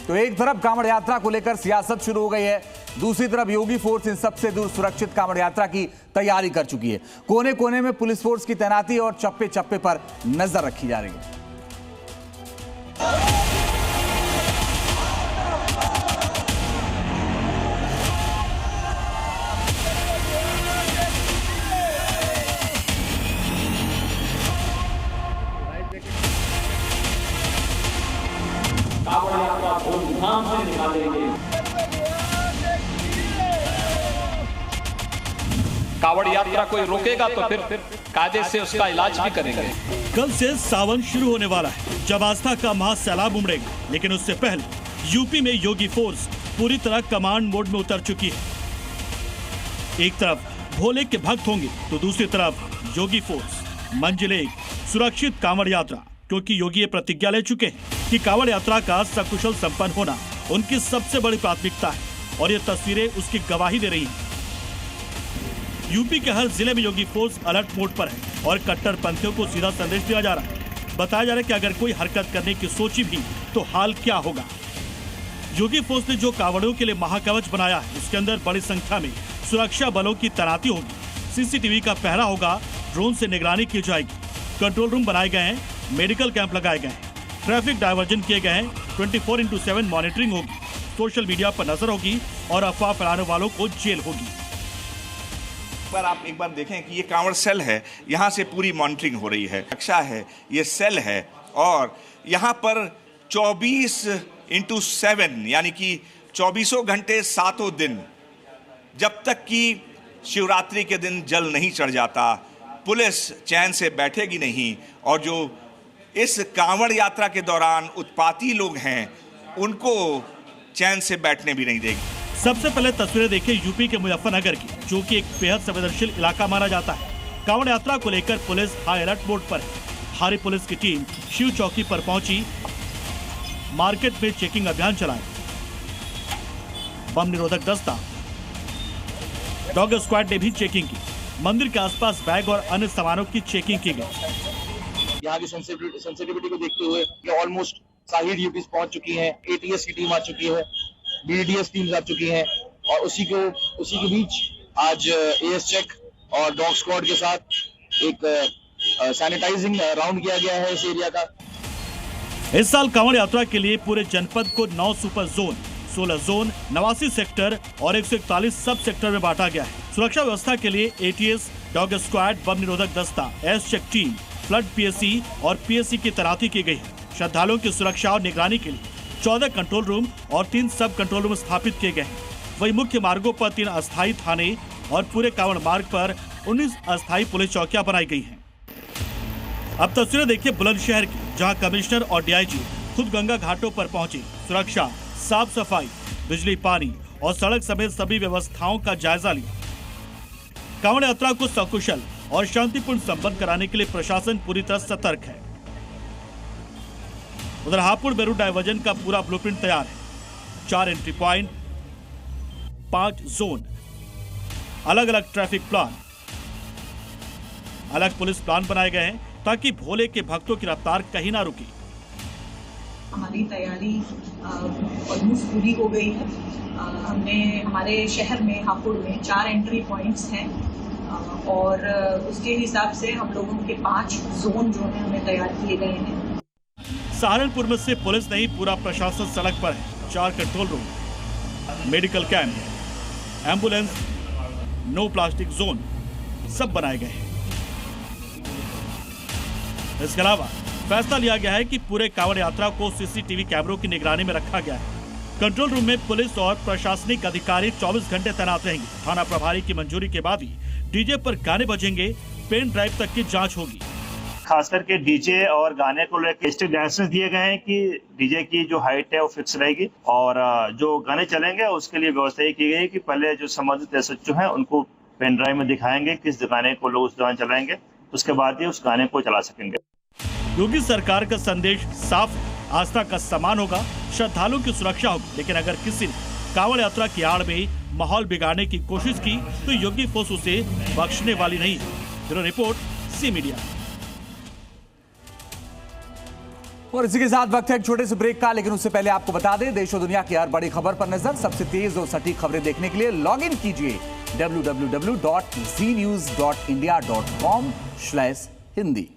तो एक तरफ कांवड़ यात्रा को लेकर सियासत शुरू हो गई है, दूसरी तरफ योगी फोर्स इन सबसे दूर सुरक्षित कांवड़ यात्रा की तैयारी कर चुकी है। कोने कोने में पुलिस फोर्स की तैनाती और चप्पे चप्पे पर नजर रखी जा रही है। कांवड़ यात्रा धूमधाम से निकालेंगे। कांवड़ यात्रा कोई रोकेगा तो फिर कायदे से उसका इलाज भी करेंगे। कल से सावन शुरू होने वाला है, जब आस्था का महासैलाब उमड़ेगा। लेकिन उससे पहले यूपी में योगी फोर्स पूरी तरह कमांड मोड में उतर चुकी है। एक तरफ भोले के भक्त होंगे तो दूसरी तरफ योगी फोर्स। मंजिल एक, सुरक्षित कांवड़ यात्रा, क्योंकि योगी ये प्रतिज्ञा ले चुके हैं कि कांवड़ यात्रा का सकुशल संपन्न होना उनकी सबसे बड़ी प्राथमिकता है और ये तस्वीरें उसकी गवाही दे रही हैं। यूपी के हर जिले में योगी फोर्स अलर्ट मोड पर है और कट्टरपंथियों को सीधा संदेश दिया जा रहा है। बताया जा रहा है कि अगर कोई हरकत करने की सोची भी तो हाल क्या होगा। योगी फोर्स ने जो कांवड़ियों के लिए महाकवच बनाया है, उसके अंदर बड़ी संख्या में सुरक्षा बलों की तैनाती होगी। सीसीटीवी का पहरा होगा, ड्रोन से निगरानी की जाएगी, कंट्रोल रूम बनाए गए हैं, मेडिकल कैंप लगाए गए हैं, ट्रैफिक डायवर्जन किए गए हैं, 24/7 मॉनिटरिंग होगी, सोशल मीडिया पर नजर होगी और अफवाह फैलाने वालों को जेल होगी। पर आप एक बार देखें कि ये कांवड़ सेल है, यहाँ से पूरी मॉनिटरिंग हो रही है, रक्षा है, ये सेल है और यहाँ पर 24/7 यानी कि 24 घंटे 7 दिन, जब तक कि शिवरात्रि के दिन जल नहीं चढ़ जाता, पुलिस चैन से बैठेगी नहीं। और जो इस कांवड़ यात्रा के दौरान उत्पाती लोग हैं, उनको चैन से बैठने भी नहीं देगी। सबसे पहले तस्वीरें देखिए यूपी के मुजफ्फरनगर की, जो कि एक बेहद संवेदनशील इलाका माना जाता है। कांवड़ यात्रा को लेकर पुलिस हाई अलर्ट मोड पर है। भारी पुलिस की टीम शिव चौकी पर पहुंची, मार्केट में चेकिंग अभियान चलाया। बम निरोधक दस्ता, डॉग स्क्वाड ने भी चेकिंग की। मंदिर के आसपास बैग और अन्य सामानों की चेकिंग की गई। यहाँ की सेंसिटिविटी को देखते हुए ऑलमोस्ट सारी ड्यूटीज पहुंच चुकी हैं, एटीएस की टीम आ चुकी है, बीडीएस टीम आ चुकी हैं और उसी के बीच आज एएस चेक और डॉग स्क्वाड के साथ एक सैनिटाइजिंग राउंड किया गया है इस एरिया का। इस साल कांवड़ यात्रा के लिए पूरे जनपद को 9 सुपर जोन, 16 जोन, 89 सेक्टर और 141 सब सेक्टर में बांटा गया है। सुरक्षा व्यवस्था के लिए एटीएस, डॉग स्क्वाड, बम निरोधक दस्ता, AS check team, flood PSC और पीएससी की तैनाती की गई है। श्रद्धालुओं की सुरक्षा और निगरानी के लिए 14 कंट्रोल रूम और 3 सब कंट्रोल रूम स्थापित किए गए हैं। वही मुख्य मार्गों पर 3 अस्थायी थाने और पूरे कांवड़ मार्ग पर 19 अस्थायी पुलिस चौकियां बनाई गई हैं। अब तस्वीरें देखिए बुलंदशहर की, जहां कमिश्नर और डीआईजी खुद गंगा घाटों पर पहुंचे। सुरक्षा, साफ सफाई, बिजली, पानी और सड़क समेत सभी व्यवस्थाओं का जायजा लिया। कांवड़ यात्रा को सकुशल और शांतिपूर्ण संपन्न कराने के लिए प्रशासन पूरी तरह सतर्क है। उधर हापुड़ बेरू डायवर्जन का पूरा ब्लूप्रिंट तैयार है। 4 एंट्री पॉइंट, 5 जोन, अलग अलग ट्रैफिक प्लान, अलग पुलिस प्लान बनाए गए हैं ताकि भोले के भक्तों की रफ्तार कहीं ना रुके। हमारी तैयारी ऑलमोस्ट पूरी हो गई है। हमने हमारे शहर में हापुड़ में 4 एंट्री पॉइंट्स हैं और उसके हिसाब से हम लोगों के 5 जोन जो है हमें तैयार किए गए हैं। सहारनपुर में से पुलिस नहीं, पूरा प्रशासन सड़क पर है। 4 control room, medical camp, ambulance, no plastic zone सब बनाए गए हैं। इसके अलावा फैसला लिया गया है कि पूरे कांवड़ यात्रा को सीसीटीवी कैमरों की निगरानी में रखा गया है। कंट्रोल रूम में पुलिस और प्रशासनिक अधिकारी 24 घंटे तैनात रहेंगे। थाना प्रभारी की मंजूरी के बाद ही डीजे पर गाने बजेंगे, पेन ड्राइव तक की जांच होगी। खास करके डीजे और गाने को लेकर स्ट्रिक्ट डायरेक्शंस दिए गए हैं कि डीजे की जो हाइट है वो फिक्स रहेगी और जो गाने चलेंगे उसके लिए व्यवस्था की गई है कि पहले जो संबंधित एसएचओ हैं उनको पेन ड्राइव में दिखाएंगे किस गाने को लोग उस दौरान चलाएंगे, उसके बाद ही उस गाने को चला सकेंगे। योगी सरकार का संदेश साफ, आस्था का सम्मान होगा, श्रद्धालुओं की सुरक्षा होगी। लेकिन अगर किसी ने कांवड़ यात्रा की आड़ में माहौल बिगाड़ने की कोशिश की तो योगी फोर्स उसे बख्शने वाली नहीं है। Bureau report, C media. और इसी के साथ वक्त है एक छोटे से ब्रेक का, लेकिन उससे पहले आपको बता दें देश और दुनिया की हर बड़ी खबर पर नजर सबसे तेज और सटीक खबरें देखने के लिए लॉग इन कीजिए www.znews.india.com/hindi।